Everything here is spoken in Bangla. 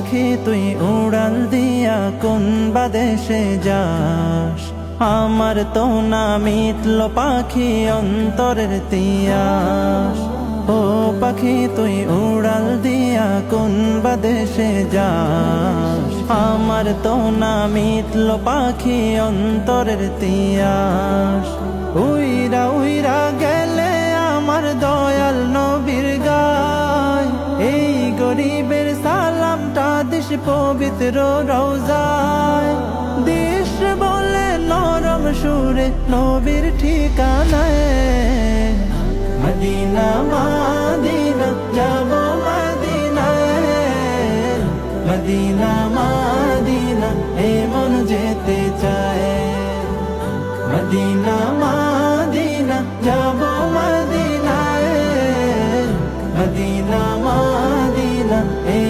পাখি তুই উড়াল দিয়া কোন বাদেশে যাস, আমার তো না মিটল পাখি অন্তরের তিয়াস। ও পাখি তুই উড়াল দিয়া কোন বাদেশে যাস, আমার তো না মিটল পাখি অন্তরের তিয়াস। উইরা উইরা গেলে আমার দয়াল নবীর গায়, এই গরিবের সালামটা দিস পবিত্র রওজায়। দিস বলে নরম সুরে নবীর ঠিকানায়, মদিনা মদিনা যাব মদিনায়, মদিনা মদিনা এ মন যেতে চায়। মদিনা মদিনা যাব মদিনায়, মদিনা মদিনা এ